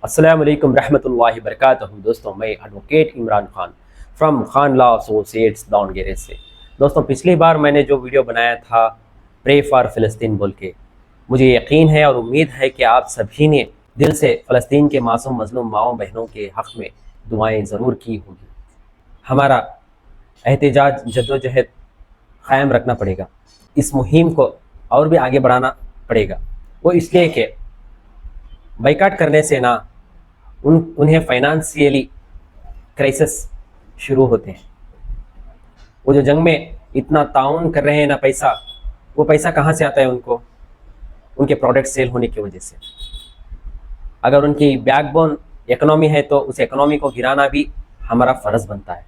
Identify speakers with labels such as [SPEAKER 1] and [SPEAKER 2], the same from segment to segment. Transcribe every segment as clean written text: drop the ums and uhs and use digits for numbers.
[SPEAKER 1] السلام علیکم رحمۃ اللہ وبرکاتہ۔ دوستوں، میں advocate Imran Khan from Khan law associates Davangere سے۔ دوستوں، پچھلی بار میں نے جو ویڈیو بنایا تھا پرے فار فلسطین بول کے، مجھے یقین ہے اور امید ہے کہ آپ سبھی نے دل سے فلسطین کے معصوم مظلوم ماؤں بہنوں کے حق میں دعائیں ضرور کی ہوں گی۔ ہمارا احتجاج جدوجہد قائم رکھنا پڑے گا، اس مہم کو اور بھی آگے بڑھانا پڑے گا۔ وہ اس لیے کہ بائیکاٹ کرنے سے نہ انہیں فائنانسیلی کرائسس شروع ہوتے ہیں۔ وہ جو جنگ میں اتنا تعاون کر رہے ہیں نا، وہ پیسہ کہاں سے آتا ہے ان کو؟ ان کے پروڈکٹ سیل ہونے کی وجہ سے۔ اگر ان کی بیک بون اکنامی ہے تو اس اکنامی کو گرانا بھی ہمارا فرض بنتا ہے۔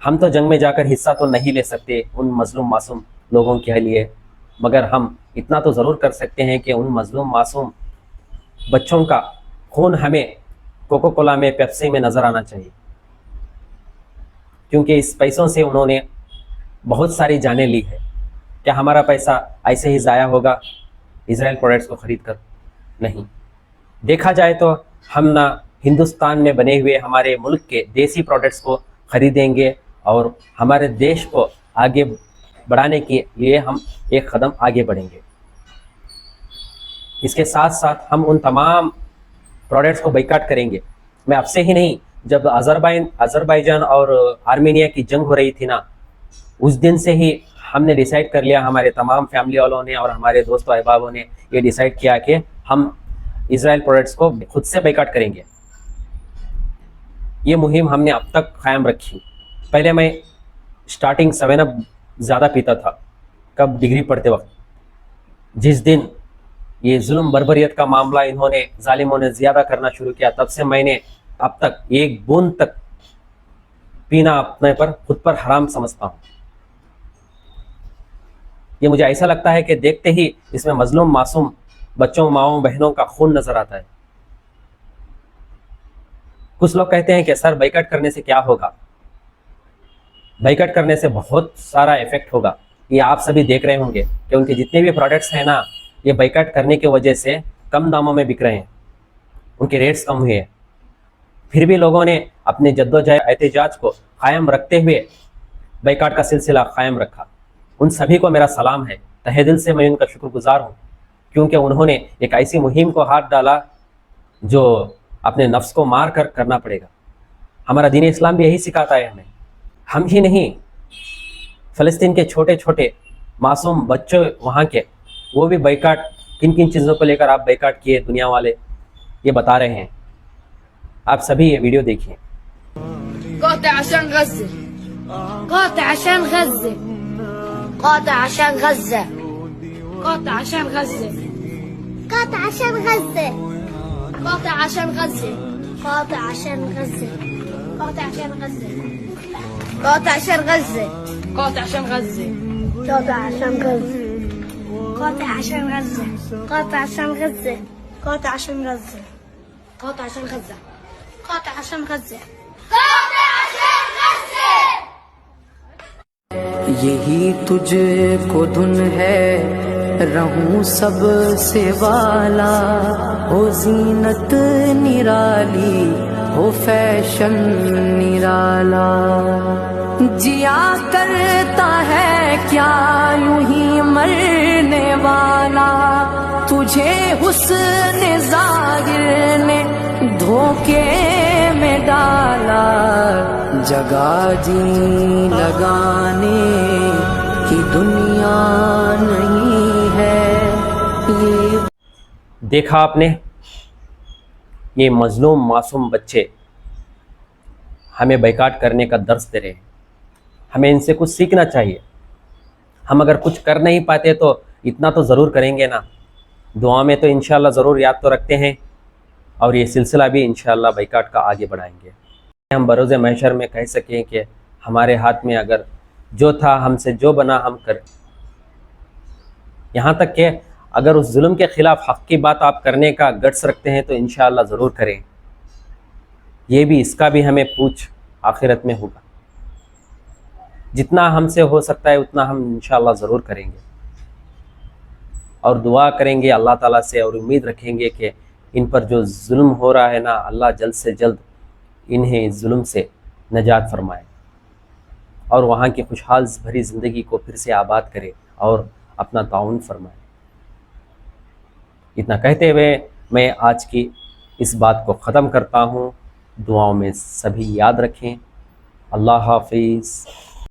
[SPEAKER 1] ہم تو جنگ میں جا کر حصہ تو نہیں لے سکتے ان مظلوم معصوم لوگوں کے لیے، مگر ہم اتنا تو ضرور کر سکتے ہیں کہ ان مظلوم معصوم بچوں کا خون ہمیں کوکو کولا میں، پیپسی میں نظر آنا چاہیے، کیونکہ اس پیسوں سے انہوں نے بہت ساری جانیں لی ہے۔ کیا ہمارا پیسہ ایسے ہی ضائع ہوگا اسرائیل پروڈکٹس کو خرید کر؟ نہیں۔ دیکھا جائے تو ہم نہ ہندوستان میں بنے ہوئے ہمارے ملک کے دیسی پروڈکٹس کو خریدیں گے، اور ہمارے دیش کو آگے بڑھانے کے لیے ہم ایک قدم آگے بڑھیں گے۔ اس کے ساتھ ساتھ ہم ان تمام پروڈکٹس کو بائیکاٹ کریں گے۔ میں اب سے ہی نہیں، جب آذربائیجان اور آرمینیا کی جنگ ہو رہی تھی نا، اس دن سے ہی ہم نے ڈیسائیڈ کر لیا، ہمارے تمام فیملی والوں نے اور ہمارے دوست و احبابوں نے یہ ڈیسائیڈ کیا کہ ہم اسرائیل پروڈکٹس کو خود سے بائیکاٹ کریں گے۔ یہ مہم ہم نے اب تک قائم رکھی۔ پہلے میں سٹارٹنگ 7 اپ زیادہ پیتا تھا، کب؟ ڈگری پڑھتے وقت۔ جس دن یہ ظلم بربریت کا معاملہ انہوں نے ظالموں نے زیادہ کرنا شروع کیا، تب سے میں نے اب تک ایک بوند تک پینا اپنے پر خود پر حرام سمجھتا ہوں۔ یہ مجھے ایسا لگتا ہے کہ دیکھتے ہی اس میں مظلوم معصوم بچوں، ماؤں، بہنوں کا خون نظر آتا ہے۔ کچھ لوگ کہتے ہیں کہ سر بائیکاٹ کرنے سے کیا ہوگا؟ بائیکاٹ کرنے سے بہت سارا ایفیکٹ ہوگا۔ یہ آپ سبھی دیکھ رہے ہوں گے کہ ان کے جتنے بھی پروڈکٹس ہیں نا، یہ بائیکاٹ کرنے کی وجہ سے کم داموں میں بک رہے ہیں، ان کے ریٹس کم ہوئے ہیں۔ پھر بھی لوگوں نے اپنے جدوجہد احتجاج کو قائم رکھتے ہوئے بائیکاٹ کا سلسلہ قائم رکھا۔ ان سبھی کو میرا سلام ہے، تہہ دل سے میں ان کا شکر گزار ہوں، کیونکہ انہوں نے ایک ایسی مہم کو ہاتھ ڈالا جو اپنے نفس کو مار کر کرنا پڑے گا۔ ہمارا دین اسلام بھی یہی سکھاتا ہے ہمیں۔ ہم ہی نہیں، فلسطین کے چھوٹے چھوٹے معصوم بچوں وہاں کے، وہ بھی بائیکاٹ، کن کن چیزوں کو لے کر آپ بائیکاٹ کیے، دنیا والے یہ بتا رہے ہیں۔ آپ سبھی یہ ویڈیو دیکھیں۔
[SPEAKER 2] قاطع عشان غزة، قاطع عشان غزة، قاطع عشان غزة، قاطع عشان غزة، قاطع عشان غزة، قاطع عشان غزة، قاطع عشان غزة، قاطع عشان غزة، قاطع عشان غزة، قاطع عشان غزة، قاطع عشان غزة، قاطع عشان غزة، قاطع عشان غزة، قاطع عشان غزة، قاطع عشان غزة، قاطع عشان غزة، قاطع عشان غزة۔
[SPEAKER 3] یہی تجھ کو دھن ہے رہوں سب سے والا، ہو زینت نرالی، ہو فیشن نرالا، جیا کرتا ہے کیا یوں ہی مرنے والا، تجھے حسن ظاہر نے دھوکے میں ڈالا، جگہ جی لگانے کی دنیا نہیں ہے یہ۔
[SPEAKER 1] دیکھا آپ نے، یہ مظلوم معصوم بچے ہمیں بائیکاٹ کرنے کا درس دے رہے ہیں۔ ہمیں ان سے کچھ سیکھنا چاہیے۔ ہم اگر کچھ کر نہیں پاتے تو اتنا تو ضرور کریں گے نا، دعا میں تو انشاءاللہ ضرور یاد تو رکھتے ہیں، اور یہ سلسلہ بھی انشاءاللہ بائیکاٹ کا آگے بڑھائیں گے۔ ہم بروز محشر میں کہہ سکیں کہ ہمارے ہاتھ میں اگر جو تھا، ہم سے جو بنا ہم کر، یہاں تک کہ اگر اس ظلم کے خلاف حق کی بات آپ کرنے کا گٹس رکھتے ہیں تو انشاءاللہ ضرور کریں۔ یہ بھی، اس کا بھی ہمیں پوچھ آخرت میں ہوگا۔ جتنا ہم سے ہو سکتا ہے اتنا ہم انشاءاللہ ضرور کریں گے، اور دعا کریں گے اللہ تعالیٰ سے، اور امید رکھیں گے کہ ان پر جو ظلم ہو رہا ہے نا، اللہ جلد سے جلد انہیں اس ظلم سے نجات فرمائے اور وہاں کی خوشحال بھری زندگی کو پھر سے آباد کرے اور اپنا تعاون فرمائے۔ اتنا کہتے ہوئے میں آج کی اس بات کو ختم کرتا ہوں۔ دعاؤں میں سبھی یاد رکھیں۔ اللہ حافظ۔